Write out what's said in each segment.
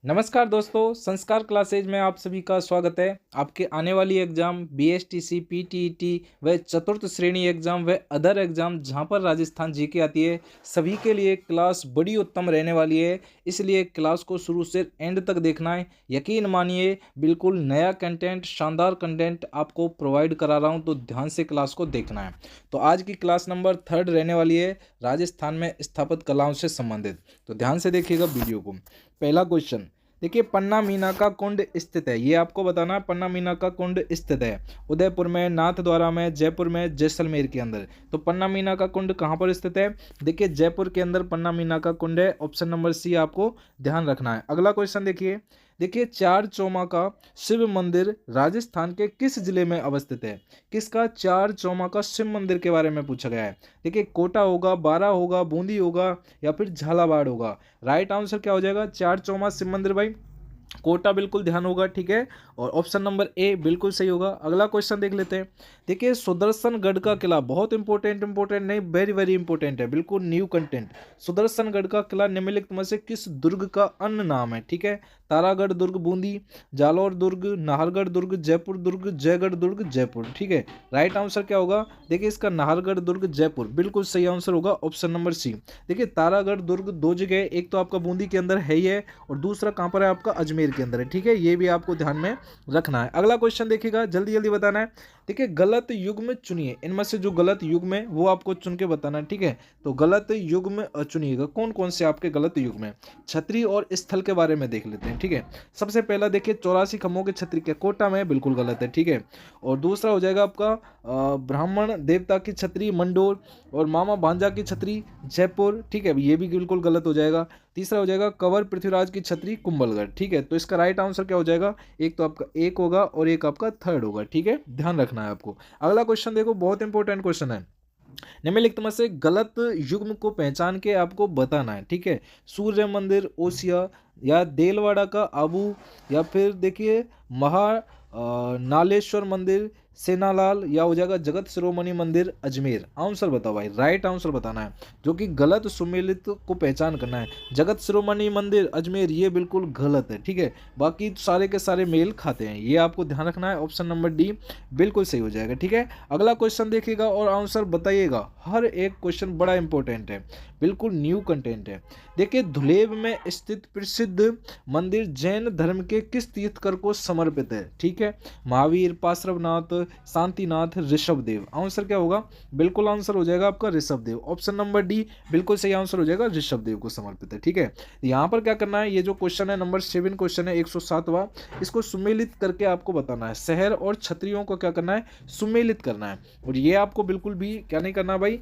नमस्कार दोस्तों, संस्कार क्लासेज में आप सभी का स्वागत है। आपके आने वाली एग्जाम बीएसटीसी, पीटीईटी व चतुर्थ श्रेणी एग्जाम व अदर एग्जाम जहां पर राजस्थान जीके आती है, सभी के लिए क्लास बड़ी उत्तम रहने वाली है। इसलिए क्लास को शुरू से एंड तक देखना है। यकीन मानिए, बिल्कुल नया कंटेंट, शानदार कंटेंट आपको प्रोवाइड करा रहा हूं, तो ध्यान से क्लास को देखना है। तो आज की क्लास नंबर 3 रहने वाली है, राजस्थान में स्थापित कलाओं से संबंधित। तो ध्यान से देखिएगा वीडियो को। पहला क्वेश्चन देखिए, पन्ना मीना का कुंड स्थित है। ये आपको बताना है, पन्ना मीना का कुंड स्थित है उदयपुर में, नाथद्वारा में, जयपुर में, जैसलमेर के अंदर। तो पन्ना मीना का कुंड कहाँ पर स्थित है? देखिए, जयपुर के अंदर पन्ना मीना का कुंड है। ऑप्शन नंबर सी आपको ध्यान रखना है। अगला क्वेश्चन देखिए, चार चौमा का शिव मंदिर राजस्थान के किस जिले में अवस्थित है? किसका? चार चौमा का शिव मंदिर के बारे में पूछा गया है। देखिए, कोटा होगा, बारा होगा, बूंदी होगा या फिर झालावाड़ होगा। राइट आंसर क्या हो जाएगा? चार चौमा शिव मंदिर भाई, कोटा बिल्कुल ध्यान होगा, ठीक है। और ऑप्शन नंबर ए बिल्कुल सही होगा। अगला क्वेश्चन देख लेते हैं। देखिए, सुदर्शनगढ़ का किला बहुत इंपॉर्टेंट नहीं, वेरी वेरी इंपॉर्टेंट है, बिल्कुल न्यू कंटेंट। सुदर्शनगढ़ का किला निम्नलिखित में से किस दुर्ग का अन्य नाम है? ठीक है, तारागढ़ दुर्ग बूंदी, जालौर दुर्ग, नाहरगढ़ दुर्ग, जयपुर दुर्ग, जयगढ़ दुर्ग जयपुर। ठीक है, राइट आंसर क्या होगा? देखिए, इसका नाहरगढ़ दुर्ग जयपुर बिल्कुल सही आंसर होगा, ऑप्शन नंबर सी। देखिए, तारागढ़ दुर्ग दो जगह, एक तो आपका बूंदी के अंदर है ही है, और दूसरा कहाँ पर है? आपका अजमेर के अंदर है। ठीक है, ये भी आपको ध्यान में रखना है। अगला क्वेश्चन देखिएगा, जल्दी जल्दी बताना है। देखिए, गलत युग्म चुनिए। इनमें से जो गलत युग्म है वो आपको चुन के बताना है। ठीक है, तो गलत युग्म चुनिएगा। कौन कौन से आपके गलत युग्म है? छतरी और स्थल के बारे में देख लेते हैं। ठीक है, सबसे पहला देखिए, 84 खम्भों की छतरी के कोटा में, बिल्कुल गलत है। ठीक है, और दूसरा हो जाएगा आपका ब्राह्मण देवता की छतरी मंडोर, और मामा भांजा की छतरी जयपुर। ठीक है, ये भी बिल्कुल गलत हो जाएगा। तीसरा हो जाएगा कंवर पृथ्वीराज की छतरी कुंभलगढ़। ठीक है, तो इसका राइट आंसर क्या हो जाएगा? एक तो आपका एक होगा और एक आपका थर्ड होगा। ठीक है, ध्यान रखना है आपको। अगला क्वेश्चन देखो, बहुत इंपॉर्टेंट क्वेश्चन है। निम्नलिखित में से गलत युग्म को पहचान के आपको बताना है। ठीक है, सूर्य मंदिर ओसिया, या देलवाड़ा का आबू, या फिर देखिए नालेश्वर मंदिर सेनालाल, या हो जाएगा जगत शिरोमणि मंदिर अजमेर। आंसर बताओ भाई, राइट आंसर बताना है, जो कि गलत सुमेलित को पहचान करना है। जगत शिरोमणि मंदिर अजमेर ये बिल्कुल गलत है। ठीक है, बाकी सारे के सारे मेल खाते हैं, ये आपको ध्यान रखना है। ऑप्शन नंबर डी बिल्कुल सही हो जाएगा। ठीक है, अगला क्वेश्चन देखिएगा और आंसर बताइएगा। हर एक क्वेश्चन बड़ा इंपॉर्टेंट है, बिल्कुल न्यू कंटेंट है। देखिए, धुलेब में स्थित प्रसिद्ध मंदिर जैन धर्म के किस तीर्थकर को समर्पित है? ठीक है, महावीर, पार्श्वनाथ, शांतिनाथ, ऋषभदेव। आंसर क्या होगा? बिल्कुल आंसर हो जाएगा आपका ऋषभदेव। ऑप्शन नंबर डी बिल्कुल सही आंसर हो जाएगा, ऋषभदेव को समर्पित है। ठीक है, यहाँ पर क्या करना है, ये जो क्वेश्चन है नंबर 7 क्वेश्चन है 107वां, इसको सुमेलित करके आपको बताना है। शहर और क्षत्रियों को क्या करना है? सुमेलित करना है। और ये आपको बिल्कुल भी क्या नहीं करना भाई,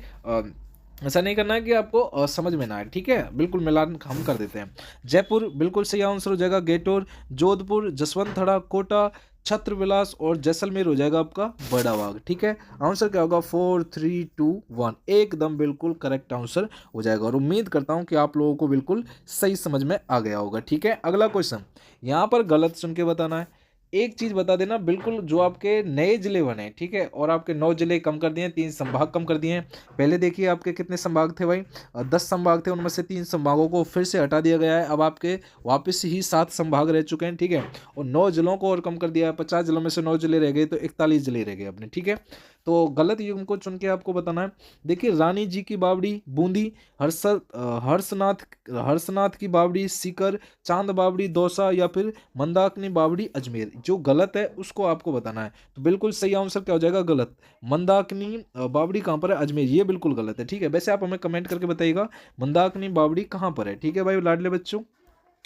ऐसा नहीं करना है कि आपको समझ में ना आए। ठीक है, बिल्कुल मिलान हम कर देते हैं। जयपुर बिल्कुल सही आंसर हो जाएगा, गेटोर, जोधपुर, जसवंतथड़ा, कोटा, छत्रविलास, और जैसलमेर हो जाएगा आपका बड़ा बाग। ठीक है, आंसर क्या होगा? 4 3 2 1, एकदम बिल्कुल करेक्ट आंसर हो जाएगा। और उम्मीद करता हूं कि आप लोगों को बिल्कुल सही समझ में आ गया होगा। ठीक है, अगला क्वेश्चन, यहां पर गलत सुन के बताना है। एक चीज बता देना, बिल्कुल जो आपके नए जिले बने, ठीक है, और आपके 9 जिले कम कर दिए, 3 संभाग कम कर दिए हैं। पहले देखिए आपके कितने संभाग थे भाई? 10 संभाग थे, उनमें से 3 संभागों को फिर से हटा दिया गया है। अब आपके वापस ही 7 संभाग रह चुके हैं। ठीक है, और 9 जिलों को और कम कर दिया है। 50 जिलों में से 9 जिले रह गए, तो 41 जिले रह गए अपने। ठीक है, तो गलत युग्म को चुन के आपको बताना है। देखिए, रानी जी की बावड़ी बूंदी, हर्षनाथ की बावड़ी सीकर, चांद बावड़ी दौसा, या फिर मंदाकिनी बावड़ी अजमेर। जो गलत है उसको आपको बताना है। तो बिल्कुल सही आंसर क्या हो जाएगा? गलत। मंदाकिनी बावड़ी कहाँ पर है? अजमेर, ये बिल्कुल गलत है। ठीक है, वैसे आप हमें कमेंट करके बताइएगा मंदाकिनी बावड़ी कहाँ पर है। ठीक है भाई लाडले बच्चों।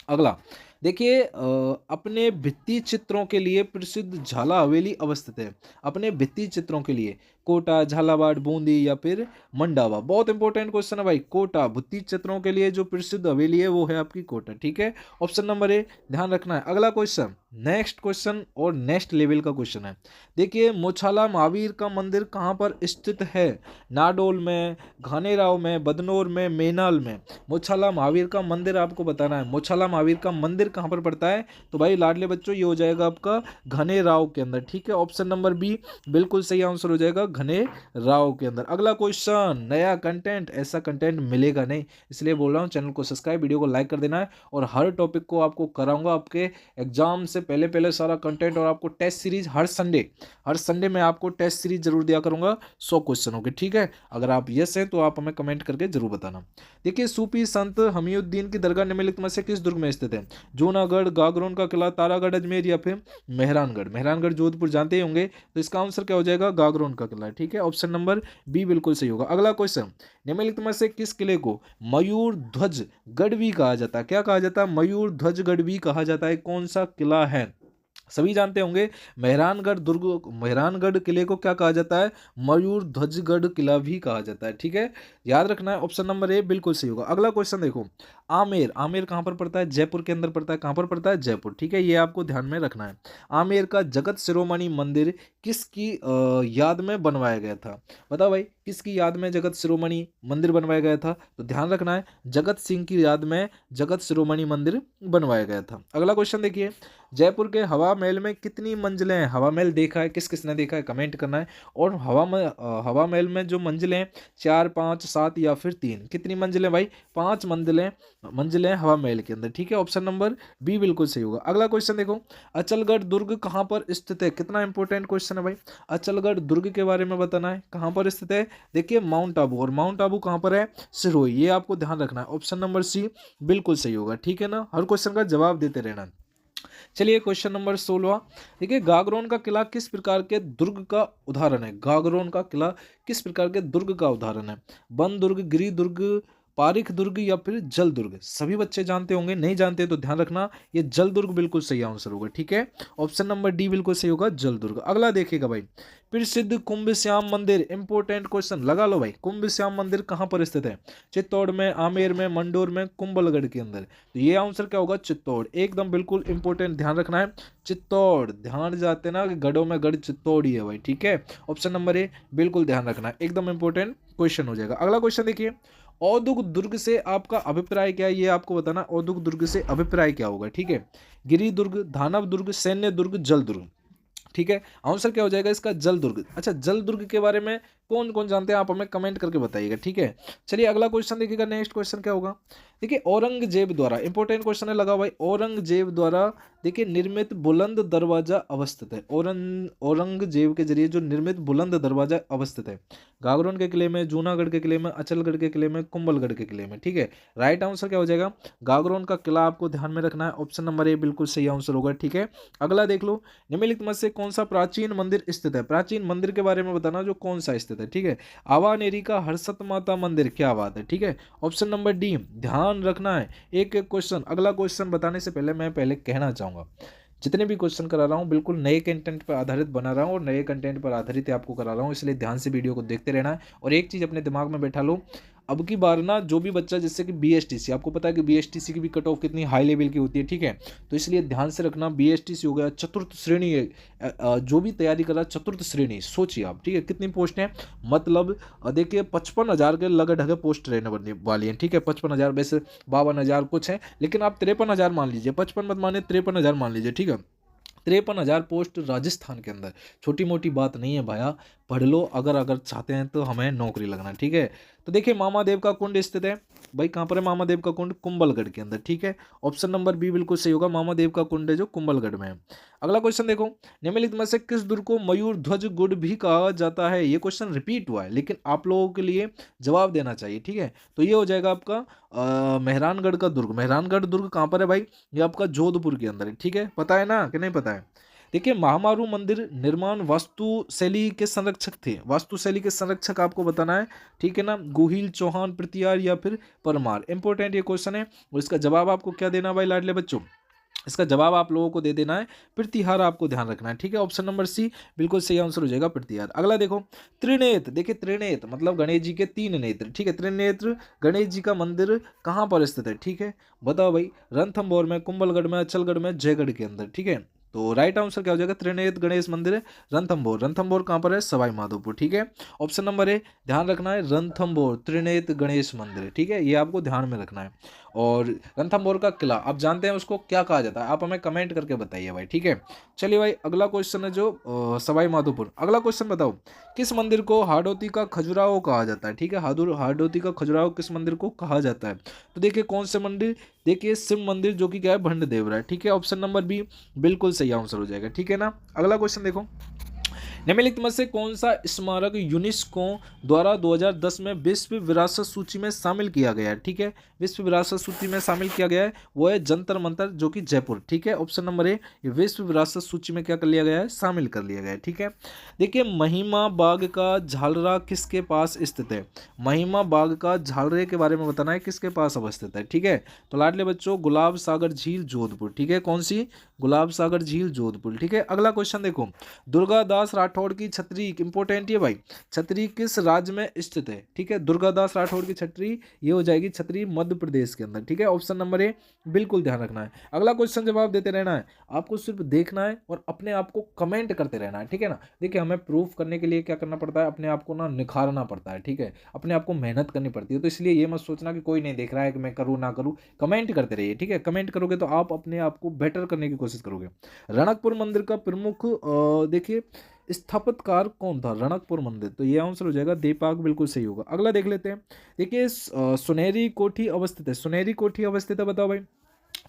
अगला देखिए, अपने भित्ति चित्रों के लिए प्रसिद्ध झाला हवेली अवस्थित है। अपने भित्ति चित्रों के लिए कोटा, झालावाड़, बूंदी, या फिर मंडावा। बहुत इंपॉर्टेंट क्वेश्चन है भाई। कोटा, भित्ति चित्रों के लिए जो प्रसिद्ध हवेली है वो है आपकी कोटा। ठीक है, ऑप्शन नंबर ए ध्यान रखना है। अगला क्वेश्चन, नेक्स्ट क्वेश्चन और नेक्स्ट लेवल का क्वेश्चन है। देखिए, मोछाला महावीर का मंदिर कहाँ पर स्थित है? नाडोल में, घानेराव में, बदनौर में, मेनाल में। मोछाला महावीर का मंदिर आपको बताना है। मोछाला महावीर का मंदिर कहाँ पर पड़ता है? तो भाई लाडले बच्चों ये हो जाएगा आपका घने राव के अंदर, ठीक है। ऑप्शन नंबर बी बिल्कुल सही आंसर हो जाएगा, घने राव के अंदर। अगला क्वेश्चन, नया कंटेंट, ऐसा कंटेंट मिलेगा नहीं, इसलिए बोल रहा हूँ चैनल को सब्सक्राइब, वीडियो को लाइक कर देना है। और हर टॉपिक को आपको कराऊंगा आपके एग्जाम से पहले पहले सारा कंटेंट, और आपको टेस्ट सीरीज हर संडे मैं आपको टेस्ट सीरीज जरूर दिया करूंगा 100 क्वेश्चनों के, ठीक है। अगर आप यस हैं तो आप हमें कमेंट करके जरूर बताना। देखिए, सूफी संत हमीउद्दीन की दरगाह निम्नलिखित में से किस दुर्ग में स्थित है? जूनागढ़, गागरोन का किला, तारागढ़ अजमेर, या फिर मेहरानगढ़? मेहरानगढ़ जोधपुर जानते ही होंगे, तो इसका आंसर क्या हो जाएगा? गागरोन का किला, ठीक है। ऑप्शन नंबर बी बिल्कुल सही होगा। अगला क्वेश्चन, निम्नलिखित में से किस किले को मयूर ध्वज गढ़ भी कहा जाता है? क्या कहा जाता है? मयूर ध्वज गढ़ भी कहा जाता है। कौन सा किला है? सभी जानते होंगे, मेहरानगढ़ दुर्ग, मेहरानगढ़ किले को क्या कहा जाता है? मयूर ध्वजगढ़ किला भी कहा जाता है, ठीक है। याद रखना है, ऑप्शन नंबर ए बिल्कुल सही होगा। अगला क्वेश्चन देखो, आमेर, आमेर कहाँ पर पड़ता है? जयपुर के अंदर पड़ता है। कहाँ पर पड़ता है? जयपुर, ठीक है, ये आपको ध्यान में रखना है। आमेर का जगत शिरोमणि मंदिर किसकी याद में बनवाया गया था? बताओ भाई, किसकी याद में जगत शिरोमणि मंदिर बनवाया गया था? तो ध्यान रखना है, जगत सिंह की याद में जगत शिरोमणि मंदिर बनवाया गया था। अगला क्वेश्चन देखिए, जयपुर के हवा महल में कितनी मंजिलें हैं? हवा महल देखा है? किस किसने देखा है कमेंट करना है। और हवा महल में जो मंजिलें 4, 5, 7 या फिर 3, कितनी मंजिलें भाई? 5 मंजिलें हवा महल के अंदर, ठीक है। ऑप्शन नंबर बी बिल्कुल सही होगा। अगला क्वेश्चन देखो, अचलगढ़ दुर्ग कहाँ पर स्थित है? कितना इंपॉर्टेंट क्वेश्चन है भाई, अचलगढ़ दुर्ग के बारे में बताना है। कहाँ पर स्थित है? देखिए माउंट आबू, और माउंट आबू कहाँ पर है? सिरोही, ये आपको ध्यान रखना है। ऑप्शन नंबर सी बिल्कुल सही होगा, ठीक है ना। हर क्वेश्चन का जवाब देते रहना। चलिए क्वेश्चन नंबर 16, देखिए, गागरोन का किला किस प्रकार के दुर्ग का उदाहरण है? गागरोन का किला किस प्रकार के दुर्ग का उदाहरण है? वन दुर्ग, गिरि दुर्ग, पारिख दुर्ग, या फिर जल दुर्ग? सभी बच्चे जानते होंगे, नहीं जानते तो ध्यान रखना, ये जल दुर्ग बिल्कुल सही आंसर होगा, ठीक है। ऑप्शन नंबर डी बिल्कुल सही होगा, जल दुर्ग। अगला देखिएगा भाई, प्रसिद्ध कुंभ श्याम मंदिर, इंपोर्टेंट क्वेश्चन लगा लो भाई, कुंभ श्याम मंदिर कहाँ पर स्थित है? चित्तौड़ में, आमेर में, मंडोर में, कुंभलगढ़ के अंदर? तो ये आंसर क्या होगा? चित्तौड़, एकदम बिल्कुल इंपॉर्टेंट, ध्यान रखना है, चित्तौड़। ध्यान जाते ना कि गढ़ों में गढ़ चित्तौड़ ही है भाई, ठीक है। ऑप्शन नंबर ए बिल्कुल ध्यान रखना है, एकदम इंपॉर्टेंट क्वेश्चन हो जाएगा। अगला क्वेश्चन देखिए, औदुग दुर्ग से आपका अभिप्राय क्या है? ये आपको बताना, औदुग दुर्ग से अभिप्राय क्या होगा, ठीक है। गिरि दुर्ग, दानव दुर्ग, सैन्य दुर्ग, जल दुर्ग, ठीक है। आंसर क्या हो जाएगा इसका? जल दुर्ग। अच्छा, जल दुर्ग के बारे में कौन कौन जानते हैं आप हमें कमेंट करके बताइएगा, ठीक है। चलिए अगला क्वेश्चन देखिएगा, नेक्स्ट क्वेश्चन क्या होगा? देखिए, औरंगजेब द्वारा, इंपॉर्टेंट क्वेश्चन है, लगा भाई, औरंगजेब द्वारा देखिए निर्मित बुलंद दरवाजा अवस्थित है। औरंगजेब के जरिए जो निर्मित बुलंद दरवाजा अवस्थित है, गागरोन के किले में, जूनागढ़ के किले में, अचलगढ़ के किले में, कुंभलगढ़ के किले में, ठीक है। राइट आंसर क्या हो जाएगा? गागरोन का किला आपको ध्यान में रखना है, ऑप्शन नंबर ए बिल्कुल सही आंसर होगा, ठीक है। अगला देख लो, निम्नलिखित में से कौन सा प्राचीन मंदिर स्थित है? प्राचीन मंदिर के बारे में बताना, जो कौन सा स्थित है, ठीक है। आवानेरी का हर्षत माता मंदिर, क्या बात है, ठीक है। ऑप्शन नंबर डी, ध्यान रखना है, एक एक क्वेश्चन। अगला क्वेश्चन बताने से पहले मैं पहले कहना चाहूंगा, जितने भी क्वेश्चन करा रहा हूँ बिल्कुल नए कंटेंट पर आधारित बना रहा हूँ, और नए कंटेंट पर आधारित ही आपको करा रहा हूँ, इसलिए ध्यान से वीडियो को देखते रहना है। और एक चीज़ अपने दिमाग में बैठा लो, अब की बार ना जो भी बच्चा, जैसे कि बीएसटीसी, आपको पता है कि बीएसटीसी की भी कट ऑफ कितनी हाई लेवल की होती है, ठीक है। तो इसलिए ध्यान से रखना, बीएसटीसी हो गया, चतुर्थ श्रेणी है, जो भी तैयारी कर रहा है चतुर्थ श्रेणी, सोचिए आप, ठीक है, कितनी पोस्ट हैं, मतलब देखिए 55,000 के लगे ढगे पोस्ट रहने वाली हैं, ठीक है। 55,000, वैसे 52,000 कुछ है, लेकिन आप 53,000 मान लीजिए, 55 मत मानिए, 53,000 मान लीजिए, ठीक है। 53,000 पोस्ट राजस्थान के अंदर, छोटी मोटी बात नहीं है भाया, पढ़ लो अगर अगर चाहते हैं तो हमें नौकरी लगना, ठीक है। तो देखिए, मामादेव का कुंड स्थित है भाई, कहाँ पर है मामादेव का कुंड? कुंभलगढ़ के अंदर, ठीक है। ऑप्शन नंबर बी बिल्कुल सही होगा, मामादेव का कुंड है जो कुंभलगढ़ में है। अगला क्वेश्चन देखो, निम्नलिखित में से किस दुर्ग को मयूर ध्वज गुड़ भी कहा जाता है? ये क्वेश्चन रिपीट हुआ है, लेकिन आप लोगों के लिए जवाब देना चाहिए, ठीक है। तो ये हो जाएगा आपका मेहरानगढ़ का दुर्ग। मेहरानगढ़ दुर्ग कहाँ पर है भाई? ये आपका जोधपुर के अंदर है, ठीक है। पता है ना कि नहीं पता है? देखिए, महामारू मंदिर निर्माण वास्तुशैली के संरक्षक थे, वास्तुशैली के संरक्षक आपको बताना है, ठीक है ना। गोहिल, चौहान, प्रतिहार, या फिर परमार? इंपॉर्टेंट ये क्वेश्चन है, और इसका जवाब आपको क्या देना भाई लाडले बच्चों? इसका जवाब आप लोगों को दे देना है प्रतिहार, आपको ध्यान रखना है, ठीक है। ऑप्शन नंबर सी बिल्कुल सही आंसर हो जाएगा, प्रतिहार। अगला देखो, त्रिनेत्र, देखिए त्रिनेत्र मतलब गणेश जी के 3 नेत्र, ठीक है। त्रिनेत्र गणेश जी का मंदिर कहाँ पर स्थित है, ठीक है, बताओ भाई? रणथंभौर में, कुंभलगढ़ में, अचलगढ़ में, जयगढ़ के अंदर, ठीक है। तो राइट आंसर क्या हो जाएगा? त्रिनेत्र गणेश मंदिर रणथंभौर। रणथंभौर कहाँ पर है? सवाई माधोपुर, ठीक है। ऑप्शन नंबर ए ध्यान रखना है, रणथंभौर त्रिनेत्र गणेश मंदिर, ठीक है, ये आपको ध्यान में रखना है। और रणथंभौर का किला आप जानते हैं उसको क्या कहा जाता है, आप हमें कमेंट करके बताइए भाई, ठीक है। चलिए भाई अगला क्वेश्चन है जो सवाई माधोपुर। अगला क्वेश्चन बताओ, किस मंदिर को हाड़ौती का खजुराहो कहा जाता है, ठीक है। हाड़ौती का खजुराहो किस मंदिर को कहा जाता है? तो देखिए कौन से मंदिर, देखिए शिव मंदिर जो कि क्या है भंड देवरा है, ठीक है। ऑप्शन नंबर बी बिल्कुल सही आंसर हो जाएगा, ठीक है ना। अगला क्वेश्चन देखो, निम्नलिखित में से कौन सा स्मारक यूनेस्को द्वारा 2010 में विश्व विरासत सूची में शामिल किया गया है, ठीक है। विश्व विरासत सूची में शामिल किया गया है वो है जंतर मंतर जो कि जयपुर, ठीक है। ऑप्शन नंबर ए, ये विश्व विरासत सूची में क्या कर लिया गया है, शामिल कर लिया गया है, ठीक है। देखिए महिमा बाग का झालरा किसके पास स्थित है? महिमा बाग का झालरे के बारे में बताना है, किसके पास अवस्थित है, ठीक है। तो लाडले बच्चों गुलाब सागर झील जोधपुर, ठीक है। कौन सी? गुलाब सागर झील जोधपुर, ठीक है। अगला क्वेश्चन देखो, दुर्गादास राठौड़ की छतरी इंपोर्टेंट है भाई, छतरी किस राज्य में स्थित है, ठीक है। दुर्गादास राठौड़ की छतरी ये हो जाएगी छतरी मध्य प्रदेश के अंदर, ठीक है। ऑप्शन नंबर ए बिल्कुल ध्यान रखना है। अगला क्वेश्चन जवाब देते रहना है, आपको सिर्फ देखना है और अपने आप को कमेंट करते रहना है, ठीक है ना। देखिए हमें प्रूफ करने के लिए क्या करना पड़ता है, अपने आप को ना निखारना पड़ता है, ठीक है। अपने आप को मेहनत करनी पड़ती है, तो इसलिए ये मत सोचना कि कोई नहीं देख रहा है कि मैं करूँ ना करूँ, कमेंट करते रहिए, ठीक है। कमेंट करोगे तो आप अपने आप को बेटर करने की कोशिश करोगे। रणकपुर मंदिर का प्रमुख देखिए स्थापतकार कौन था? रणकपुर मंदिर, तो ये आंसर हो जाएगा दीपाक, बिल्कुल सही होगा। अगला देख लेते हैं, देखिए सुनहरी कोठी अवस्थित है, सुनहरी कोठी अवस्थित है बताओ भाई,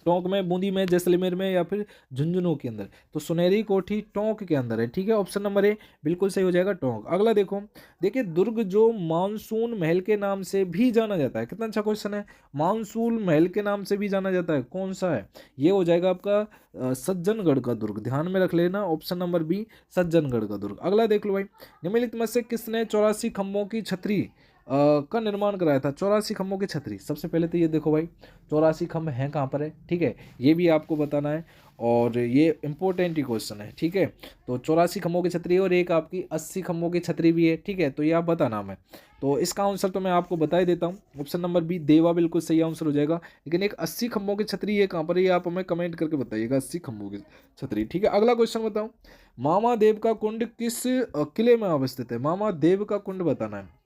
टोंक में, बूंदी में, जैसलमेर में या फिर झुंझुनू के अंदर? तो सुनहरी कोठी टोंक के अंदर है, ठीक है। ऑप्शन नंबर ए बिल्कुल सही हो जाएगा टोंक। अगला देखो, देखिए दुर्ग जो मानसून महल के नाम से भी जाना जाता है, कितना अच्छा क्वेश्चन है, मानसून महल के नाम से भी जाना जाता है, कौन सा है? ये हो जाएगा आपका सज्जनगढ़ का दुर्ग, ध्यान में रख लेना, ऑप्शन नंबर बी सज्जनगढ़ का दुर्ग। अगला देख लो भाई, निम्नलिखित में से किसने 84 खंभों की छतरी का निर्माण कराया था? 84 खंभों की छतरी, सबसे पहले तो ये देखो भाई 84 खंभ हैं कहाँ पर है, ठीक है, ये भी आपको बताना है और ये इंपॉर्टेंट ही क्वेश्चन है, ठीक है। तो 84 खंभों की छतरी और एक आपकी 80 खंभों की छतरी भी है, ठीक है। तो ये आप बताना हमें, तो इसका आंसर तो मैं आपको बता ही देता हूँ, ऑप्शन नंबर बी देवा बिल्कुल सही आंसर हो जाएगा। लेकिन एक 80 खंभों की छतरी ये कहाँ पर है, ये आप हमें कमेंट करके बताइएगा, 80 खंभों की छतरी, ठीक है। अगला क्वेश्चन बताओ, मामा देव का कुंड किस किले में अवस्थित है? मामा देव का कुंड बताना है।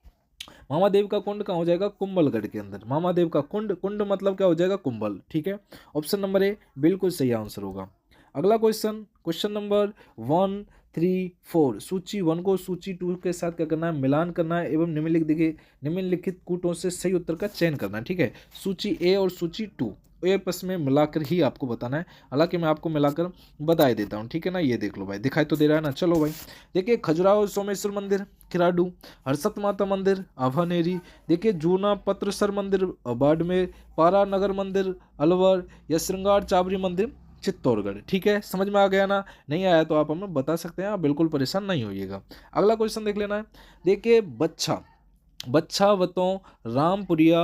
मामादेव का कुंड कहाँ हो जाएगा? कुंभलगढ़ के अंदर। मामादेव का कुंड, कुंड मतलब क्या हो जाएगा? कुंभल, ठीक है। ऑप्शन नंबर ए बिल्कुल सही आंसर होगा। अगला क्वेश्चन, क्वेश्चन नंबर 1, 3, 4, सूची 1 को सूची 2 के साथ क्या करना है? मिलान करना है एवं निम्नलिखित कूटों से सही उत्तर का चयन करना है, ठीक है। सूची ए और सूची 2 आपस में मिलाकर ही आपको बताना है, हालांकि मैं आपको मिलाकर बता ही देता हूँ, ठीक है ना। ये देख लो भाई, दिखाई तो दे रहा है ना। चलो भाई देखिए, खजुराहो सोमेश्वर मंदिर खिराडू, हर्षद माता मंदिर अभानेरी, देखिए जूना पत्रसर मंदिर बाड़मेर, पारा नगर मंदिर अलवर, या श्रृंगार चाबरी मंदिर चित्तौड़गढ़, ठीक है। समझ में आ गया ना? नहीं आया तो आप हमें बता सकते हैं, आप बिल्कुल परेशान नहीं होइएगा। अगला क्वेश्चन देख लेना है, देखिए बच्छावतों रामपुरिया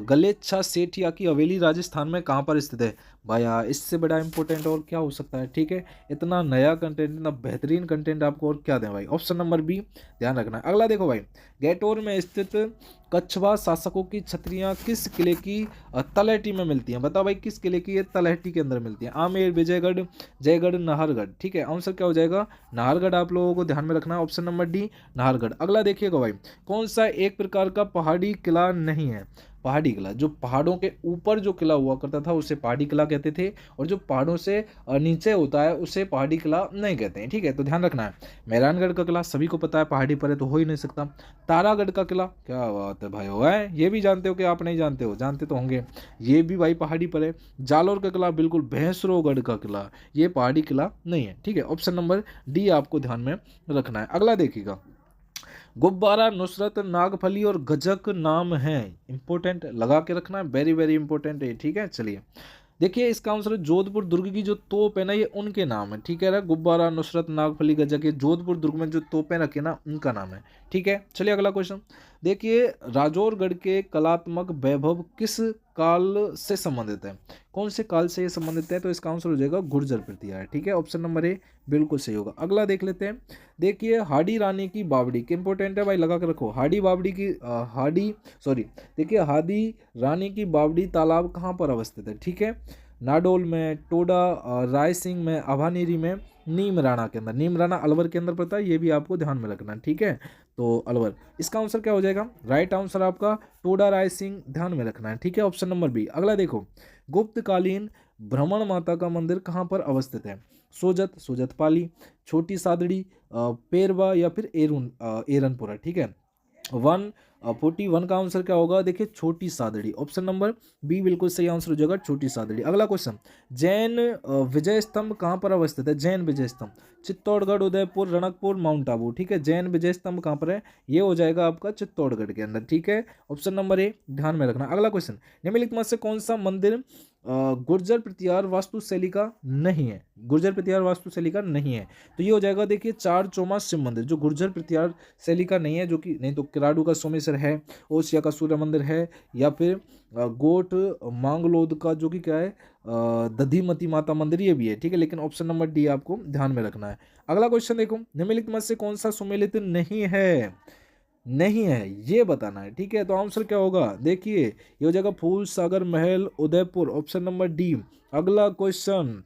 गलेच्छा सेठिया की हवेली राजस्थान में कहाँ पर स्थित है? भाया इससे बड़ा इंपॉर्टेंट और क्या हो सकता है, ठीक है। इतना नया कंटेंट, इतना बेहतरीन कंटेंट आपको और क्या दें भाई, ऑप्शन नंबर बी ध्यान रखना है। अगला देखो भाई, गैटोर में स्थित कछवा शासकों की छतरियां किस किले की तलहटी में मिलती हैं? बताओ भाई किस किले की ये तलहटी के अंदर मिलती हैं? आमेर, विजयगढ़, जयगढ़, नाहरगढ़, ठीक है। आंसर क्या हो जाएगा? नाहरगढ़, आप लोगों को ध्यान में रखना है, ऑप्शन नंबर डी नाहरगढ़। अगला देखिएगा भाई, कौन सा एक प्रकार का पहाड़ी किला नहीं है? पहाड़ी किला, जो पहाड़ों के ऊपर जो किला हुआ करता था उसे पहाड़ी किला कहते थे, और जो पहाड़ों से नीचे होता है उसे पहाड़ी किला नहीं कहते हैं, ठीक है। तो ध्यान रखना है, मेहरानगढ़ का किला सभी को पता है पहाड़ी पर है तो हो ही नहीं सकता। तारागढ़ का किला, क्या बात है भाई, हुआ है, ये भी जानते हो कि आप नहीं जानते हो? जानते तो होंगे, ये भी भाई पहाड़ी पर है। जालोर का किला बिल्कुल भैंसरोगढ़ का किला, ये पहाड़ी किला नहीं है, ठीक है। ऑप्शन नंबर डी आपको ध्यान में रखना है। अगला देखिएगा, गुब्बारा, नुसरत, नागफली और गजक नाम है, इंपॉर्टेंट लगा के रखना है, वेरी वेरी इंपॉर्टेंट है, ठीक है। चलिए देखिए, इसका आंसर जोधपुर दुर्ग की जो तोप है ना, ये उनके नाम है, ठीक है। गुब्बारा, नुसरत, नागफली, गजक, ये जोधपुर दुर्ग में जो तोपें रखी ना उनका नाम है, ठीक है। चलिए अगला क्वेश्चन देखिए, राजौरगढ़ के कलात्मक वैभव किस काल से संबंधित है? कौन से काल से ये संबंधित है? तो इसका आंसर हो जाएगा गुर्जर प्रतिहार, ठीक है। ऑप्शन नंबर ए बिल्कुल सही होगा। अगला देख लेते हैं, देखिए हाडी रानी की बावड़ी, के इंपॉर्टेंट है भाई, लगा के रखो। देखिए हादी रानी की बावड़ी तालाब कहाँ पर अवस्थित है? ठीक है, नाडोल में, टोडा, रायसिंह में, अभानेरी में, नीमराणा के अंदर। नीमराणा अलवर के अंदर पड़ता है, ये भी आपको ध्यान में रखना है, ठीक है। तो अलवर। इसका आंसर क्या हो जाएगा? राइट आंसर आपका टोडा राय सिंह, ध्यान में रखना है, ठीक है। Option number B. अगला देखो, गुप्तकालीन भ्रमण माता का मंदिर कहाँ पर अवस्थित है? सोजत, सोजतपाली, छोटी सादड़ी, पेरवा या फिर एरनपुरा, ठीक है। 141 का आंसर क्या होगा? देखिए छोटी सादड़ी, ऑप्शन नंबर बी बिल्कुल सही आंसर हो जाएगा, छोटी सादड़ी। अगला क्वेश्चन, जैन विजय स्तंभ कहाँ पर अवस्थित है? जैन विजय स्तंभ चित्तौड़गढ़, उदयपुर, रणकपुर, माउंट आबू, ठीक है। जैन विजय स्तंभ कहाँ पर है? ये हो जाएगा आपका चित्तौड़गढ़ के अंदर, ठीक है। ऑप्शन नंबर ए ध्यान में रखना। अगला क्वेश्चन, निम्नलिखित में से कौन सा मंदिर गुर्जर प्रतिहार वास्तुशैली का नहीं है? गुर्जर प्रतिहार वास्तुशैली का नहीं है, तो ये हो जाएगा देखिए चार चौमा शिव मंदिर, जो गुर्जर प्रतिहार शैली का नहीं है, जो कि नहीं तो किराडू का सोमेश्वर है, ओसिया का सूर्य मंदिर है, या फिर गोट मांगलोद का जो कि क्या है दधिमती माता मंदिर, ये भी है, ठीक है। लेकिन ऑप्शन नंबर डी आपको ध्यान में रखना है। अगला क्वेश्चन देखो, निम्नलिखित में से कौन सा सुमेलित नहीं है? नहीं है ये बताना है, ठीक है। तो आंसर क्या होगा? देखिए ये हो जाएगा फूल सागर महल उदयपुर, ऑप्शन नंबर डी। अगला क्वेश्चन,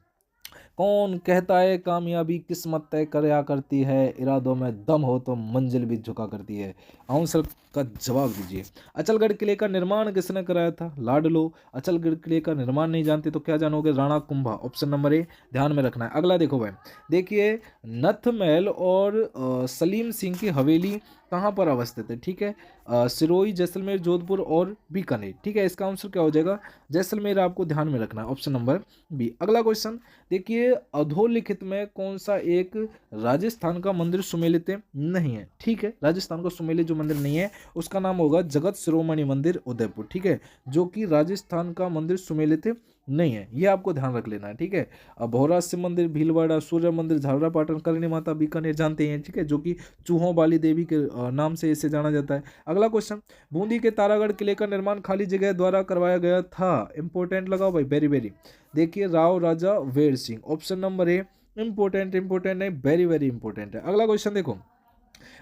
कौन कहता है कामयाबी किस्मत तय करया करती है, इरादों में दम हो तो मंजिल भी झुका करती है? आंसर का जवाब दीजिए। अचलगढ़ किले का निर्माण किसने कराया था? लाडलो। अचलगढ़ किले का निर्माण नहीं जानते तो क्या जानोगे? Rana Kumbha, option number A ध्यान में रखना है। अगला देखो भाई, देखिए नथ महल और सलीम सिंह की हवेली कहाँ पर अवस्थित है? ठीक है, सिरोही, जैसलमेर, जोधपुर और बीकानेर, ठीक है। इसका आंसर क्या हो जाएगा? जैसलमेर आपको ध्यान में रखना है, ऑप्शन नंबर बी। अगला क्वेश्चन देखिए, अधोलिखित में कौन सा एक राजस्थान का मंदिर सुमेलित नहीं है? ठीक है, राजस्थान का सुमेलित जो मंदिर नहीं है उसका नाम होगा जगत शिरोमणि मंदिर उदयपुर, ठीक है, जो कि राजस्थान का मंदिर सुमेलित नहीं है, ये आपको ध्यान रख लेना है, ठीक है। अब भौरा शिव मंदिर, भीलवाड़ा, सूर्य मंदिर, झालरापाटन, करणी माता, बीकानेर जानते हैं, ठीक है, जो कि चूहों वाली देवी के नाम से इसे जाना जाता है। अगला क्वेश्चन, बूंदी के तारागढ़ किले का निर्माण खाली जगह द्वारा करवाया गया था? इंपोर्टेंट लगाओ भाई, वेरी वेरी। देखिए Rao Raja Veer Singh, option number A. Important important नहीं, वेरी वेरी इंपोर्टेंट है। अगला क्वेश्चन देखो,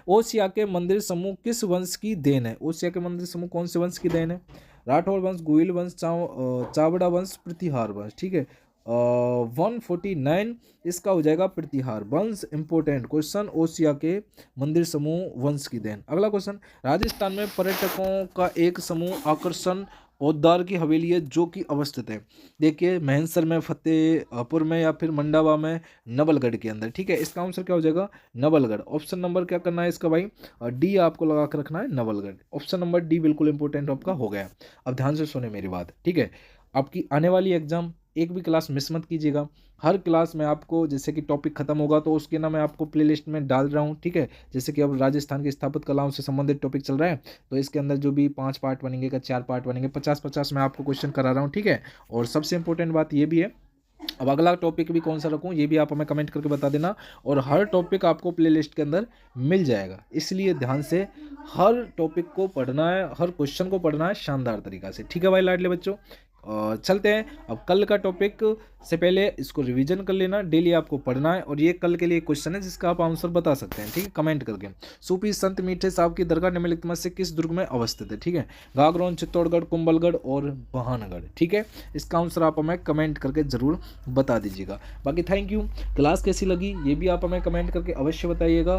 ओसिया के मंदिर समूह किस वंश की देन है? ओसिया के मंदिर समूह कौन से वंश की देन है? राठौर वंश, गोइल वंश, चावड़ा वंश, प्रतिहार वंश, ठीक है। 149 इसका हो जाएगा प्रतिहार वंश। इंपोर्टेंट क्वेश्चन, ओसिया के मंदिर समूह वंश की देन। अगला क्वेश्चन, राजस्थान में पर्यटकों का एक समूह आकर्षण औद्दार की हवेली है जो कि अवस्थित है। देखिए महेंसर में, फतेहपुर में, या फिर मंडावा में, नवलगढ़ के अंदर, ठीक है। इसका आंसर क्या हो जाएगा? नवलगढ़। ऑप्शन नंबर क्या करना है इसका भाई? डी आपको लगा कर रखना है, नवलगढ़। ऑप्शन नंबर डी बिल्कुल इंपॉर्टेंट आपका हो गया। अब ध्यान से सुने मेरी बात, ठीक है। आपकी आने वाली एग्जाम एक भी क्लास मिस मत कीजिएगा। हर क्लास में आपको जैसे कि टॉपिक खत्म होगा तो उसके ना मैं आपको प्लेलिस्ट में डाल रहा हूँ, ठीक है। जैसे कि अब राजस्थान की स्थापित कलाओं से संबंधित टॉपिक चल रहा है, तो इसके अंदर जो भी 5 पार्ट बनेंगे का 4 पार्ट बनेंगे, 50-50 मैं आपको क्वेश्चन करा रहा हूँ, ठीक है। और सबसे इंपॉर्टेंट बात ये भी है, अब अगला टॉपिक भी कौन सा रखूं ये भी आप हमें कमेंट करके बता देना, और हर टॉपिक आपको प्लेलिस्ट के अंदर मिल जाएगा। इसलिए ध्यान से हर टॉपिक को पढ़ना है, हर क्वेश्चन को पढ़ना है शानदार तरीका से, ठीक है भाई लाडले बच्चों। और चलते हैं अब कल का टॉपिक से पहले इसको रिवीजन कर लेना, डेली आपको पढ़ना है। और ये कल के लिए क्वेश्चन है जिसका आप आंसर बता सकते हैं, ठीक है, कमेंट करके। सूफी संत मीठे साहब की दरगाह निम्नलिखित में से किस दुर्ग में अवस्थित है? ठीक है, गागरोन, चित्तौड़गढ़, कुंभलगढ़ और बहानगढ़, ठीक है। इसका आंसर आप हमें कमेंट करके ज़रूर बता दीजिएगा। बाकी थैंक यू। क्लास कैसी लगी ये भी आप हमें कमेंट करके अवश्य बताइएगा।